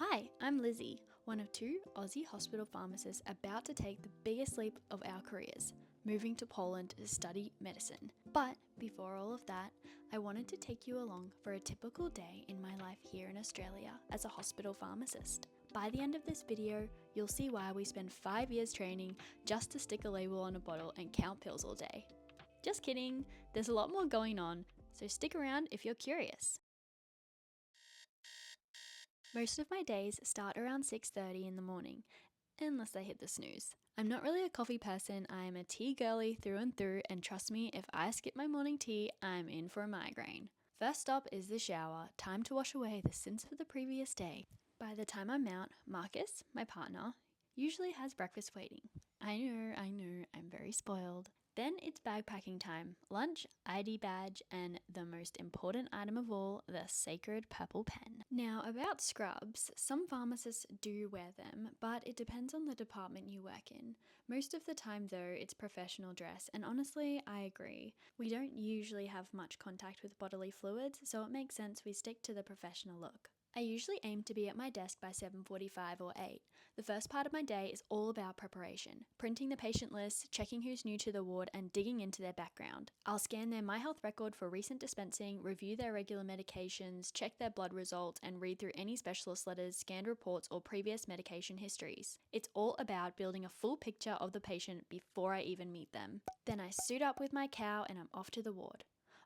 Hi, I'm Lizzie, one of two Aussie hospital pharmacists about to take the biggest leap of our careers, moving to Poland to study medicine. But before all of that, I wanted to take you along for a typical day in my life here in Australia as a hospital pharmacist. By the end of this video, you'll see why we spend 5 years training just to stick a label on a bottle and count pills all day. Just kidding, there's a lot more going on, so stick around if you're curious. Most of my days start around 6:30 in the morning, unless I hit the snooze. I'm not really a coffee person, I am a tea girly through and through, and trust me, if I skip my morning tea, I'm in for a migraine. First stop is the shower, time to wash away the sins of the previous day. By the time I'm out, Marcus, my partner, usually has breakfast waiting. I know, I'm very spoiled. Then it's bag packing time, lunch, ID badge, and the most important item of all, the sacred purple pen. Now about scrubs, some pharmacists do wear them, but it depends on the department you work in. Most of the time though, it's professional dress, and honestly, I agree. We don't usually have much contact with bodily fluids, so it makes sense we stick to the professional look. I usually aim to be at my desk by 7:45 or 8. The first part of my day is all about preparation, printing the patient list, checking who's new to the ward, and digging into their background. I'll scan their My Health record for recent dispensing, review their regular medications, check their blood results, and read through any specialist letters, scanned reports, or previous medication histories. It's all about building a full picture of the patient before I even meet them. Then I suit up with my cow and I'm off to the ward.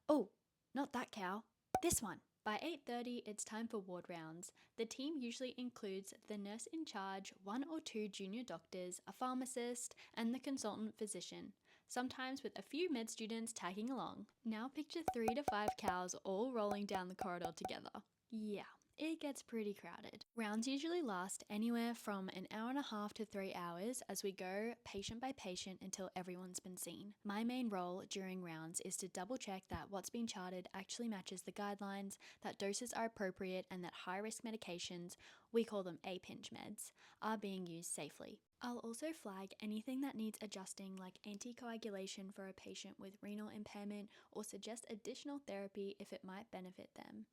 Oh, not that cow, this one. By 8:30, it's time for ward rounds. The team usually includes the nurse in charge, 1 or 2 junior doctors, a pharmacist, and the consultant physician, sometimes with a few med students tagging along. Now picture 3 to 5 cows all rolling down the corridor together. Yeah, it gets pretty crowded. Rounds usually last anywhere from an hour and a half to 3 hours as we go patient by patient until everyone's been seen. My main role during rounds is to double check that what's been charted actually matches the guidelines, that doses are appropriate, and that high-risk medications, we call them A-pinch meds, are being used safely. I'll also flag anything that needs adjusting, like anticoagulation for a patient with renal impairment, or suggest additional therapy if it might benefit them.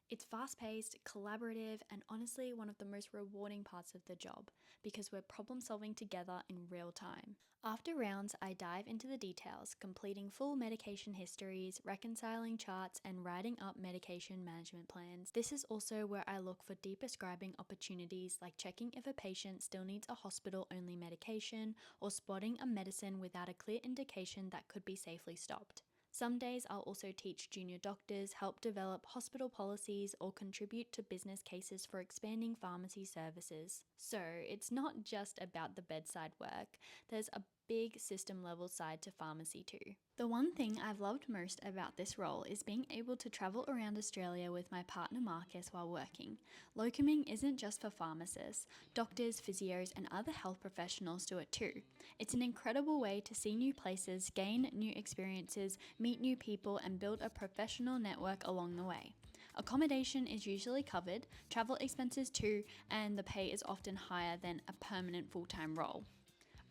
It's fast-paced, collaborative, and honestly one of the most rewarding parts of the job because we're problem-solving together in real time. After rounds, I dive into the details, completing full medication histories, reconciling charts, and writing up medication management plans. This is also where I look for deep prescribing opportunities, like checking if a patient still needs a hospital-only medication or spotting a medicine without a clear indication that could be safely stopped. Some days I'll also teach junior doctors, help develop hospital policies, or contribute to business cases for expanding pharmacy services. So it's not just about the bedside work, there's a big system level side to pharmacy too. The one thing I've loved most about this role is being able to travel around Australia with my partner Marcus while working. Locuming isn't just for pharmacists, doctors, physios, and other health professionals do it too. It's an incredible way to see new places, gain new experiences, meet new people, and build a professional network along the way. Accommodation is usually covered, travel expenses too, and the pay is often higher than a permanent full-time role.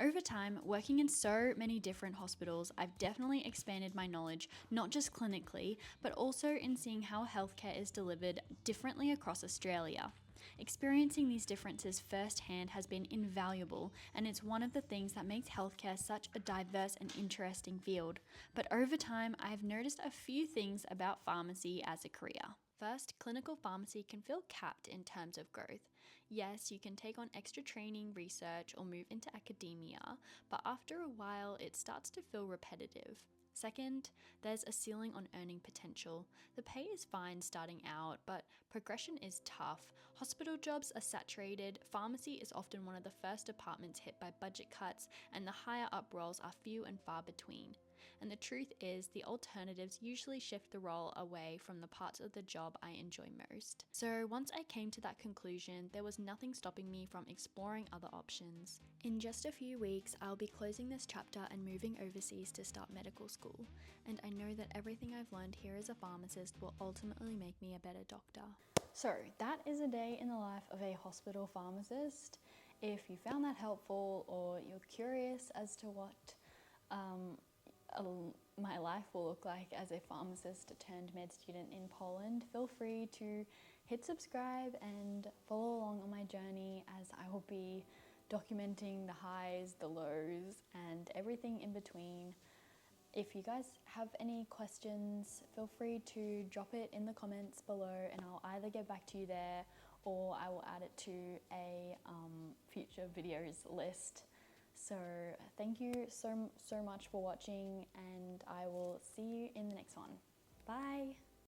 Over time, working in so many different hospitals, I've definitely expanded my knowledge, not just clinically, but also in seeing how healthcare is delivered differently across Australia. Experiencing these differences firsthand has been invaluable, and it's one of the things that makes healthcare such a diverse and interesting field. But over time, I've noticed a few things about pharmacy as a career. First, clinical pharmacy can feel capped in terms of growth. Yes, you can take on extra training, research, or move into academia, but after a while, it starts to feel repetitive. Second, there's a ceiling on earning potential. The pay is fine starting out, but progression is tough. Hospital jobs are saturated, pharmacy is often one of the first departments hit by budget cuts, and the higher up roles are few and far between. And the truth is, the alternatives usually shift the role away from the parts of the job I enjoy most. So once I came to that conclusion, there was nothing stopping me from exploring other options. In just a few weeks, I'll be closing this chapter and moving overseas to start medical school. And I know that everything I've learned here as a pharmacist will ultimately make me a better doctor. So that is a day in the life of a hospital pharmacist. If you found that helpful or you're curious as to what my life will look like as a pharmacist turned med student in Poland, feel free to hit subscribe and follow along on my journey, as I will be documenting the highs, the lows, and everything in between. If you guys have any questions, feel free to drop it in the comments below and I'll either get back to you there or I will add it to a future videos list. So thank you so much for watching, and I will see you in the next one. Bye!